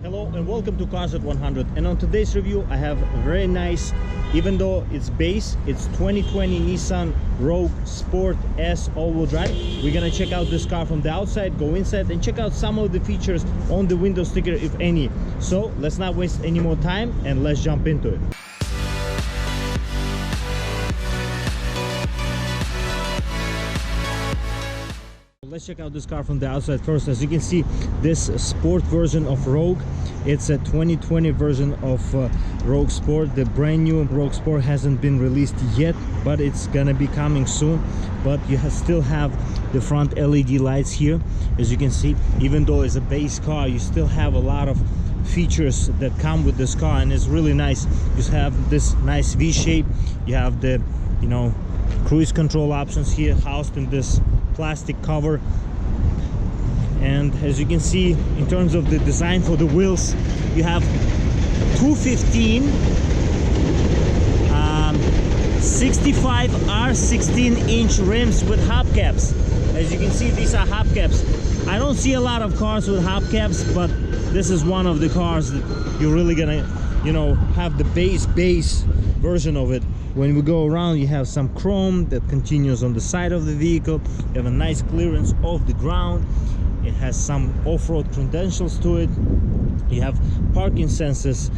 Hello and welcome to Cars at 100, and on today's review I have a very nice, even though it's base, it's 2020 Nissan Rogue Sport S all-wheel drive. We're gonna check out this car from the outside, go inside and check out some of the features on the window sticker, if any. So let's not waste any more time and let's jump into it. Let's check out this car from the outside first. As you can see, this sport version of Rogue, it's a 2020 version of Rogue Sport. The brand new Rogue Sport hasn't been released yet, but it's gonna be coming soon. But you still have the front LED lights here. As you can see, even though it's a base car, you still have a lot of features that come with this car, and it's really nice. You have this nice V shape, you have the cruise control options here housed in this plastic cover. And as you can see, in terms of the design for the wheels, you have 215 65 R16-inch rims with hubcaps. As you can see, these are hubcaps. I don't see a lot of cars with hubcaps, but this is one of the cars that you're really gonna have the base version of it. When we go around, you have some chrome that continues on the side of the vehicle. You have a nice clearance off the ground. It has some off-road credentials to it. You have parking sensors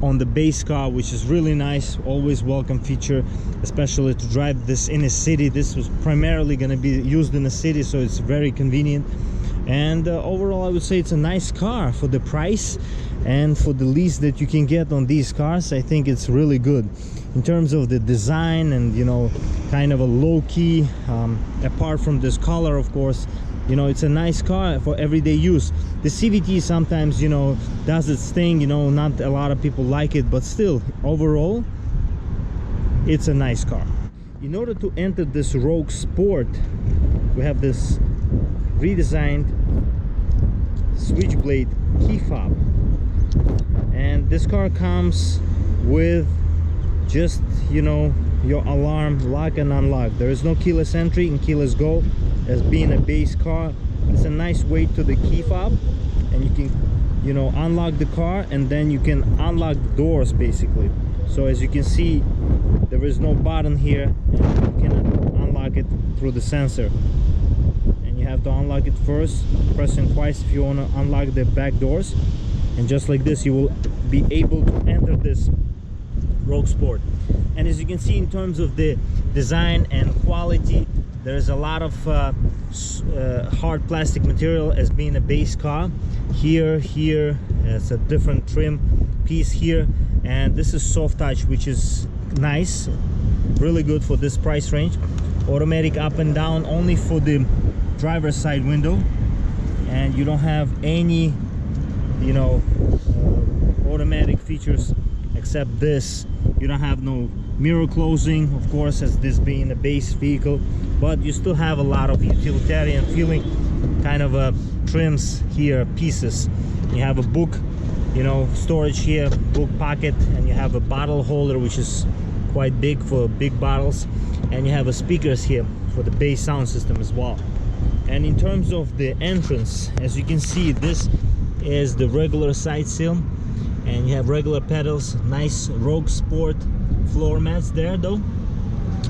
on the base car, which is really nice, always welcome feature, especially to drive this in a city. This was primarily going to be used in a city, so it's very convenient. And overall, I would say it's a nice car for the price and for the lease that you can get on these cars. I think it's really good in terms of the design and kind of a low-key, apart from this color, of course. It's a nice car for everyday use. The CVT sometimes does its thing, not a lot of people like it, but still overall it's a nice car. In order to enter this Rogue Sport, we have this redesigned switchblade key fob, and this car comes with just your alarm, lock and unlock. There is no keyless entry and keyless go, as being a base car. It's a nice weight to the key fob, and you can unlock the car, and then you can unlock the doors basically. So as you can see, there is no button here, and you can unlock it through the sensor. You have to unlock it first, pressing twice if you want to unlock the back doors, and just like this you will be able to enter this Rogue Sport. And as you can see, in terms of the design and quality, there's a lot of hard plastic material as being a base car. Here it's a different trim piece here, and this is soft touch, which is nice, really good for this price range. Automatic up and down only for the driver's side window, and you don't have any automatic features except this. You don't have no mirror closing, of course, as this being a base vehicle, but you still have a lot of utilitarian feeling kind of trims here, pieces. You have a book storage here, book pocket, and you have a bottle holder, which is quite big for big bottles, and you have a speakers here for the bass sound system as well. And in terms of the entrance, as you can see, this is the regular side sill, and you have regular pedals, nice Rogue Sport floor mats there though,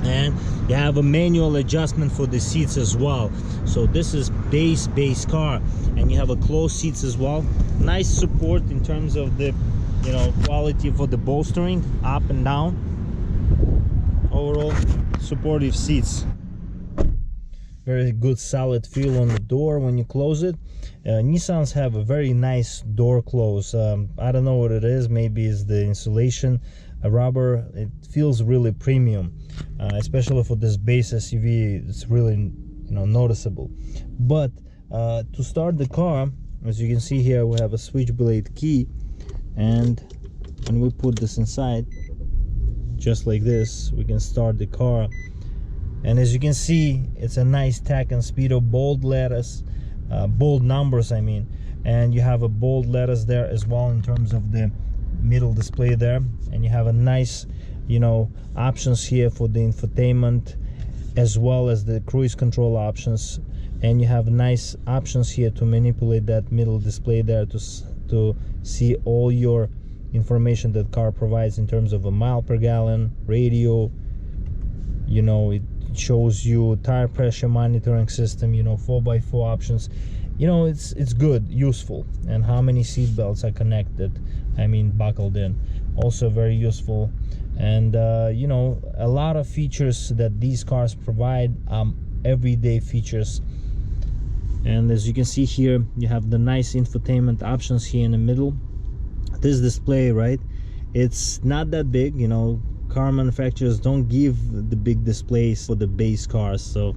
and you have a manual adjustment for the seats as well. So this is base car, and you have a closed seats as well. Nice support in terms of the quality for the bolstering up and down. Overall supportive seats. Very good solid feel on the door when you close it. Nissans have a very nice door close. I don't know what it is, maybe it's the insulation, rubber. It feels really premium, especially for this base SUV. It's really noticeable. But to start the car, as you can see here, we have a switchblade key, and when we put this inside, just like this, we can start the car. And as you can see, it's a nice tack and speedo, bold letters, bold numbers I mean, and you have a bold letters there as well in terms of the middle display there. And you have a nice options here for the infotainment, as well as the cruise control options, and you have nice options here to manipulate that middle display there to to see all your information that car provides in terms of a mile per gallon, radio, you know, it shows you tire pressure monitoring system, you know, 4x4 options. You know, it's good, useful. And how many seat belts are connected, I mean buckled in, also very useful. And you know, a lot of features that these cars provide, everyday features. And as you can see here, you have the nice infotainment options here in the middle. This display, right, it's not that big, you know, car manufacturers don't give the big displays for the base cars, so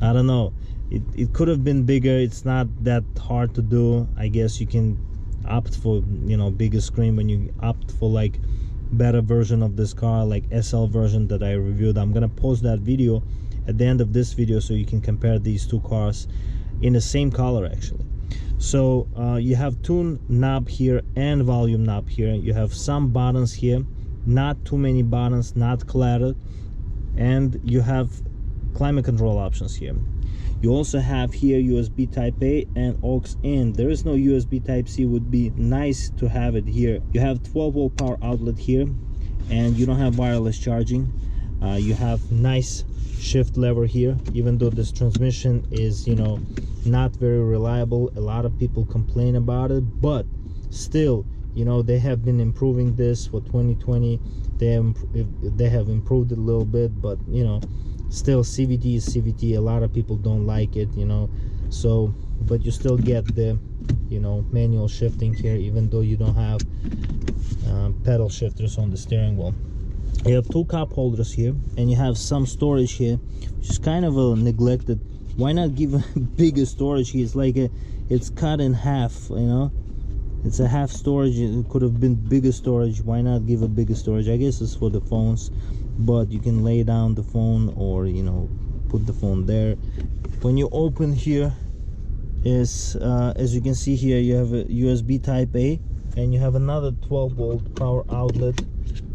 I don't know, it could have been bigger. It's not that hard to do. I guess you can opt for, you know, bigger screen when you opt for like better version of this car, like SL version that I reviewed. I'm gonna post that video at the end of this video so you can compare these two cars in the same color actually. So you have tune knob here and volume knob here. You have some buttons here, not too many buttons, not cluttered, and you have climate control options here. You also have here USB type A and aux in. There is no USB type C, would be nice to have it here. You have 12-volt power outlet here, and you don't have wireless charging. You have nice shift lever here, even though this transmission is, you know, not very reliable. A lot of people complain about it, but still, you know, they have been improving this for 2020. They have improved it a little bit, but you know, still CVT is CVT. A lot of people don't like it, you know, so but you still get the, you know, manual shifting here, even though you don't have pedal shifters on the steering wheel. You have two cup holders here, and you have some storage here, which is kind of a neglected. Why not give a bigger storage here? It's like it's cut in half, you know, it's a half storage. It could have been bigger storage. Why not give a bigger storage? I guess it's for the phones, but you can lay down the phone, or you know, put the phone there. When you open here is as you can see here, you have a USB type A, and you have another 12-volt power outlet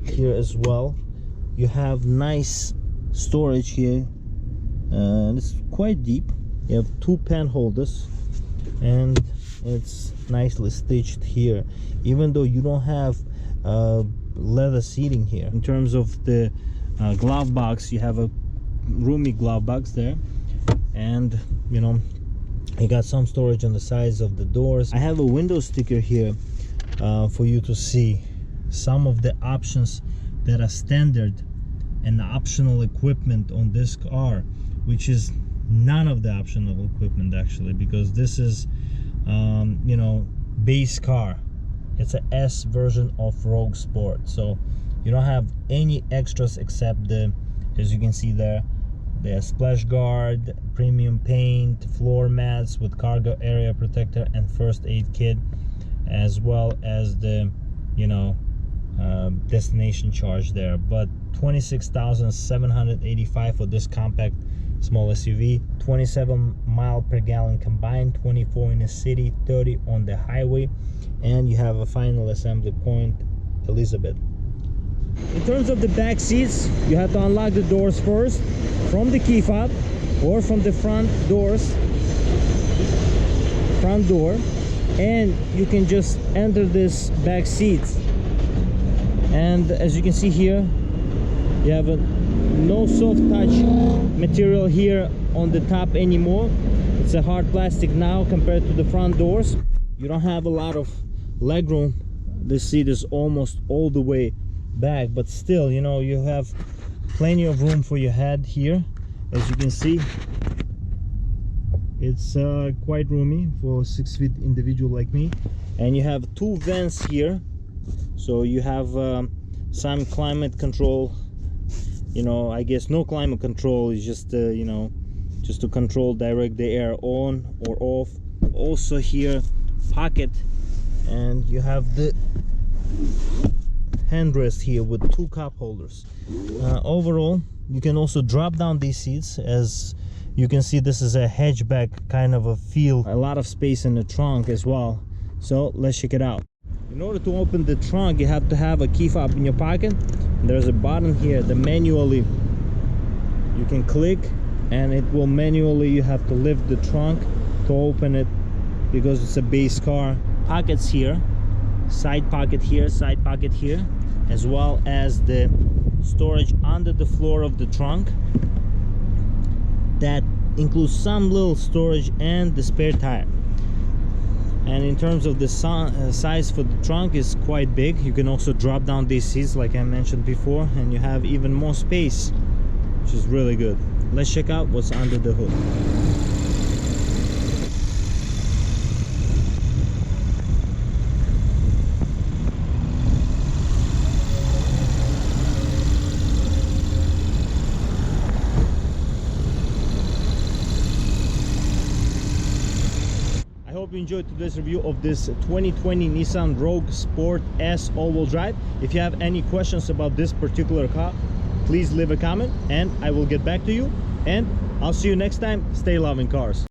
here as well. You have nice storage here, and it's quite deep. You have two pen holders, and it's nicely stitched here, even though you don't have leather seating here. In terms of the glove box, you have a roomy glove box there, and you know, you got some storage on the sides of the doors. I have a window sticker here for you to see some of the options that are standard and optional equipment on this car, which is none of the optional equipment actually, because this is you know, base car. It's a S version of Rogue Sport, so you don't have any extras except the, as you can see there, the splash guard, premium paint, floor mats with cargo area protector and first aid kit, as well as the, you know, destination charge there. But 26,785 for this compact small SUV, 27 mile per gallon combined, 24 in the city, 30 on the highway, and you have a final assembly point, Elizabeth. In terms of the back seats, you have to unlock the doors first from the key fob or from the front door, and you can just enter this back seat. And as you can see here, you have a no soft touch material here on the top anymore. It's a hard plastic now compared to the front doors. You don't have a lot of leg room. This seat is almost all the way back, but still, you know, you have plenty of room for your head here. As you can see, it's quite roomy for a 6-foot individual like me. And you have two vents here, so you have some climate control. You know, I guess no climate control, is just you know, just to control direct the air on or off. Also here, pocket, and you have the handrest here with two cup holders. Overall, you can also drop down these seats. As you can see, this is a hatchback kind of a feel, a lot of space in the trunk as well. So let's check it out. In order to open the trunk, you have to have a key fob in your pocket. There's a button here that manually you can click, and it will manually, you have to lift the trunk to open it, because it's a base car. pockets here, side pocket here, side pocket here, as well as the storage under the floor of the trunk that includes some little storage and the spare tire. And in terms of the size for the trunk is quite big. You can also drop down these seats like I mentioned before, and you have even more space, which is really good. Let's check out what's under the hood. I hope you enjoyed today's review of this 2020 Nissan Rogue Sport S all-wheel drive. If you have any questions about this particular car, please leave a comment and I will get back to you. And I'll see you next time. Stay loving cars.